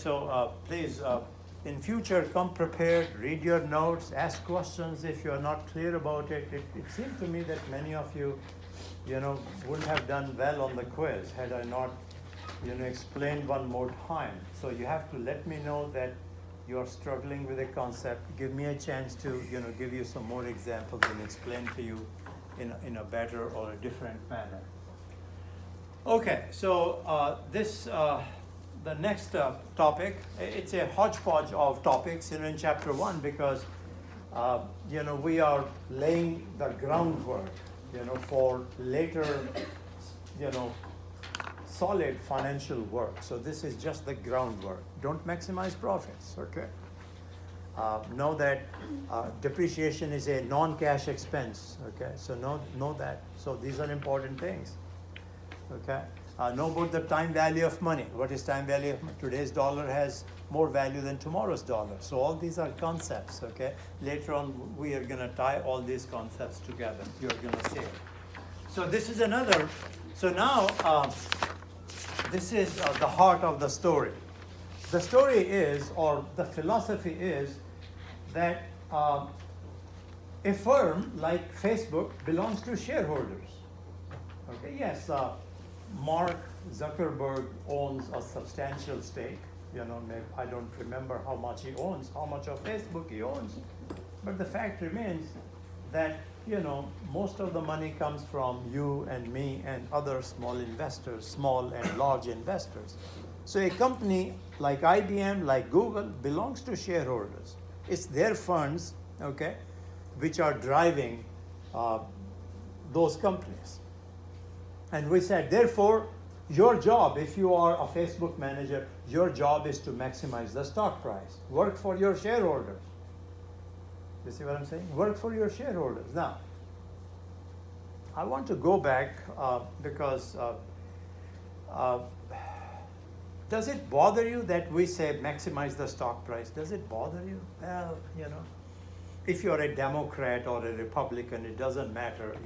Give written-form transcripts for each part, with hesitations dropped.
So please, in future, come prepared, read your notes, ask questions if you are not clear about it. It seemed to me that many of you, wouldn't have done well on the quiz had I not, explained one more time. So you have to let me know that you are struggling with a concept. Give me a chance to, give you some more examples and explain to you in a better or a different manner. Okay, so the next topic, it's a hodgepodge of topics in chapter 1 because, we are laying the groundwork, for later, solid financial work. So this is just the groundwork. Don't maximize profits, okay? Know that depreciation is a non-cash expense, okay? So know that. So these are important things, okay? Know about the time value of money. What is time value of money? Today's dollar has more value than tomorrow's dollar. So all these are concepts, okay? Later on, we are going to tie all these concepts together. You're going to see it. So this is another. So now, this is the heart of the story. The story is, or the philosophy is, that a firm like Facebook belongs to shareholders. Okay, yes, Mark Zuckerberg owns a substantial stake. I don't remember how much he owns, how much of Facebook he owns. But the fact remains that, most of the money comes from you and me and other small investors, small and large investors. So a company like IBM, like Google, belongs to shareholders. It's their funds, okay, which are driving those companies. And we said, therefore, your job, if you are a Facebook manager, your job is to maximize the stock price. Work for your shareholders. You see what I'm saying? Work for your shareholders. Now, I want to go back because does it bother you that we say maximize the stock price? Does it bother you? Well, if you're a Democrat or a Republican, it doesn't matter,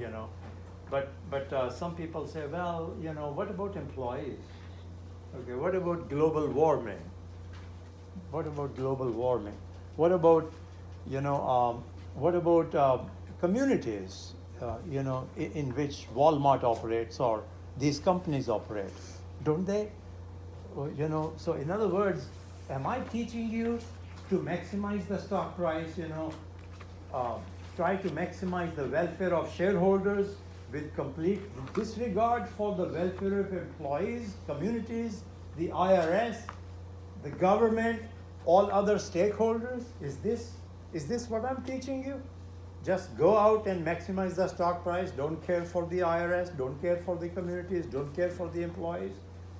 But some people say, well, what about employees? Okay, what about global warming? What about global warming? What about, what about communities, in which Walmart operates or these companies operate? Don't they? So in other words, am I teaching you to maximize the stock price, try to maximize the welfare of shareholders with complete disregard for the welfare of employees, communities, the IRS, the government, all other stakeholders? Is this what I'm teaching you? Just go out and maximize the stock price, don't care for the IRS, don't care for the communities, don't care for the employees,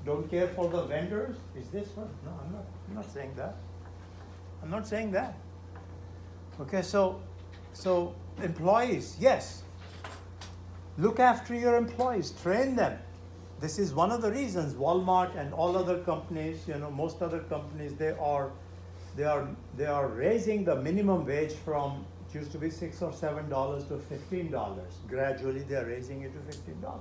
don't care for the vendors? Is this what? No, I'm not saying that. I'm not saying that. Okay, so employees, yes. Look after your employees, train them. This is one of the reasons Walmart and all other companies, most other companies, they are raising the minimum wage from, it used to be $6 or $7 to $15. Gradually, they are raising it to $15.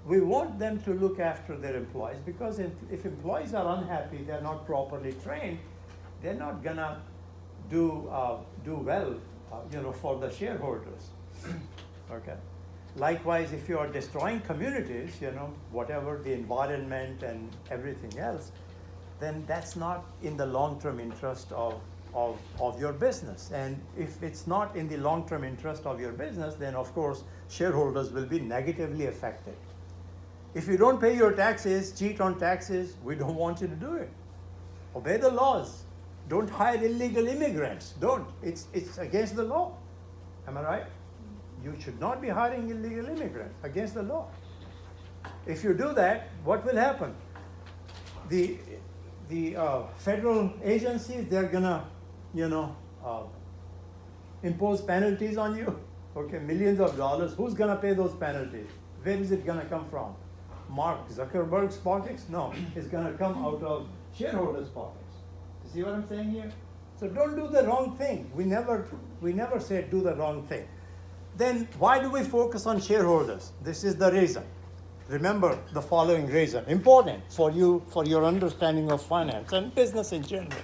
We want them to look after their employees because if employees are unhappy, they're not properly trained, they're not gonna do well, for the shareholders. Okay. Likewise, if you are destroying communities, whatever the environment and everything else, then that's not in the long-term interest of your business. And if it's not in the long-term interest of your business, then of course, shareholders will be negatively affected. If you don't pay your taxes, cheat on taxes, we don't want you to do it. Obey the laws. Don't hire illegal immigrants. Don't. It's against the law. Am I right? You should not be hiring illegal immigrants, against the law. If you do that, what will happen? The federal agencies, they're gonna, impose penalties on you. Okay, millions of dollars. Who's gonna pay those penalties? Where is it gonna come from? Mark Zuckerberg's pockets? No, it's gonna come out of shareholders' pockets. You see what I'm saying here? So don't do the wrong thing. We never say do the wrong thing. Then why do we focus on shareholders? This is the reason. remember the following reason, important for you, for your understanding of finance and business in general.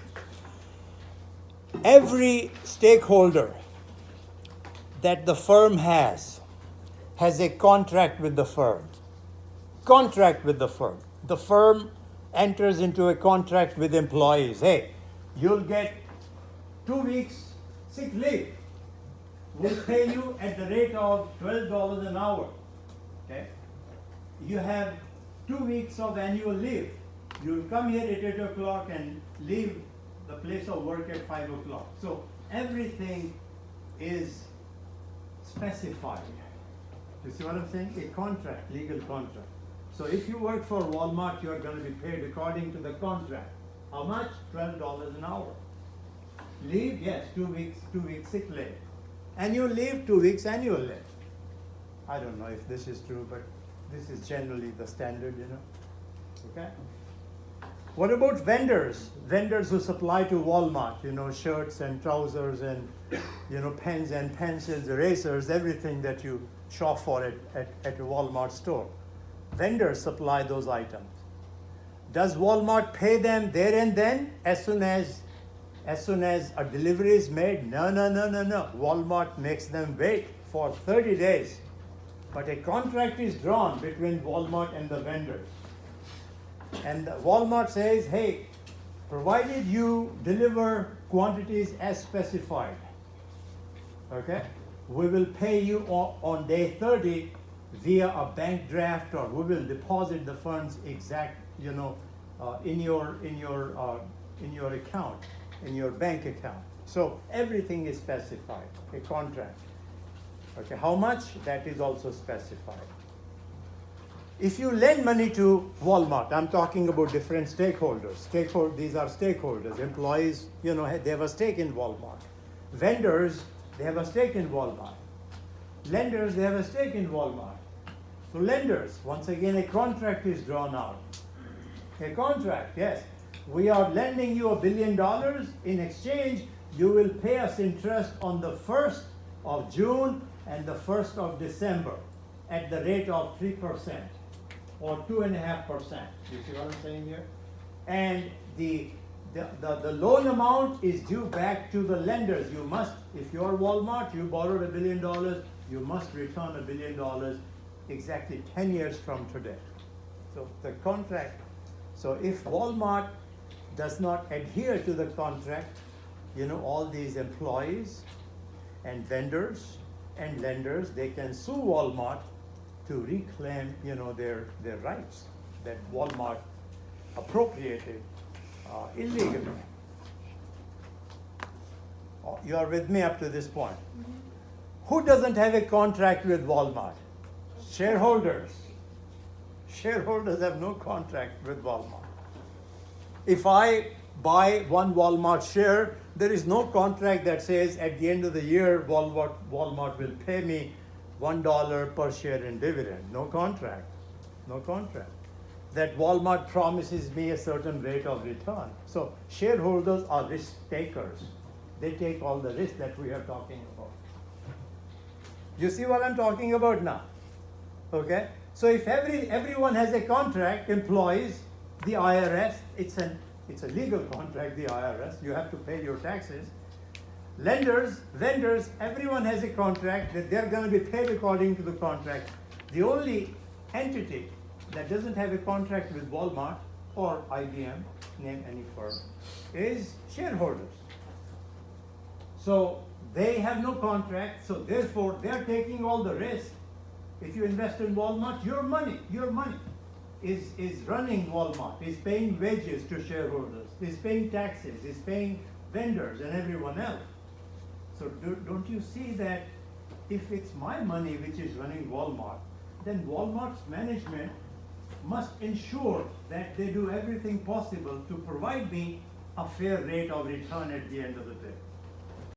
Every stakeholder that the firm has a contract with the firm. Contract with the firm. The firm enters into a contract with employees. Hey, you'll get 2 weeks sick leave. We'll pay you at the rate of $12 an hour. Okay? You have 2 weeks of annual leave. You'll come here at 8 o'clock and leave the place of work at 5 o'clock. So everything is specified. You see what I'm saying? A contract, legal contract. So if you work for Walmart, you are going to be paid according to the contract. How much? $12 an hour. Leave? Yes, 2 weeks sick leave. Annual leave? 2 weeks annual leave. I don't know if this is true, but this is generally the standard, you know. Okay? What about vendors? Vendors who supply to Walmart, you know, shirts and trousers and, you know, pens and pencils, erasers, everything that you shop for at a Walmart store. Vendors supply those items. Does Walmart pay them there and then as soon as a delivery is made? No. Walmart makes them wait for 30 days. But a contract is drawn between Walmart and the vendors. And Walmart says, hey, provided you deliver quantities as specified, okay, we will pay you on day 30 via a bank draft, or we will deposit the funds exact, you know, in your account, in your bank account. So everything is specified, a contract. Okay, how much? That is also specified. If you lend money to Walmart, I'm talking about different stakeholders. These are stakeholders. Employees, you know, they have a stake in Walmart. Vendors, they have a stake in Walmart. Lenders, they have a stake in Walmart. So lenders, once again, a contract is drawn out. A contract, yes. We are lending you $1 billion. In exchange, you will pay us interest on the 1st of June and the 1st of December at the rate of 3%. Or 2.5%. You see what I'm saying here? And the loan amount is due back to the lenders. You must, if you're Walmart, you borrowed $1 billion, you must return $1 billion exactly 10 years from today. So the contract. So if Walmart does not adhere to the contract, you know, all these employees and vendors and lenders, they can sue Walmart to reclaim, you know, their rights that Walmart appropriated illegally. You are with me up to this point? Mm-hmm. Who doesn't have a contract with Walmart? Shareholders. Shareholders have no contract with Walmart. If I buy one Walmart share, there is no contract that says at the end of the year Walmart will pay me $1 per share in dividend. No contract. No contract. That Walmart promises me a certain rate of return. So shareholders are risk takers. They take all the risk that we are talking about. You see what I'm talking about now? Okay? So if everyone has a contract, employees, the IRS, it's a legal contract, the IRS, you have to pay your taxes. Lenders, vendors, everyone has a contract that they're going to be paid according to the contract. The only entity that doesn't have a contract with Walmart or IBM, name any firm, is shareholders. So they have no contract, so therefore they're taking all the risk. If you invest in Walmart, your money is running Walmart, is paying wages to shareholders, is paying taxes, is paying vendors and everyone else. So don't you see that if it's my money which is running Walmart, then Walmart's management must ensure that they do everything possible to provide me a fair rate of return at the end of the day.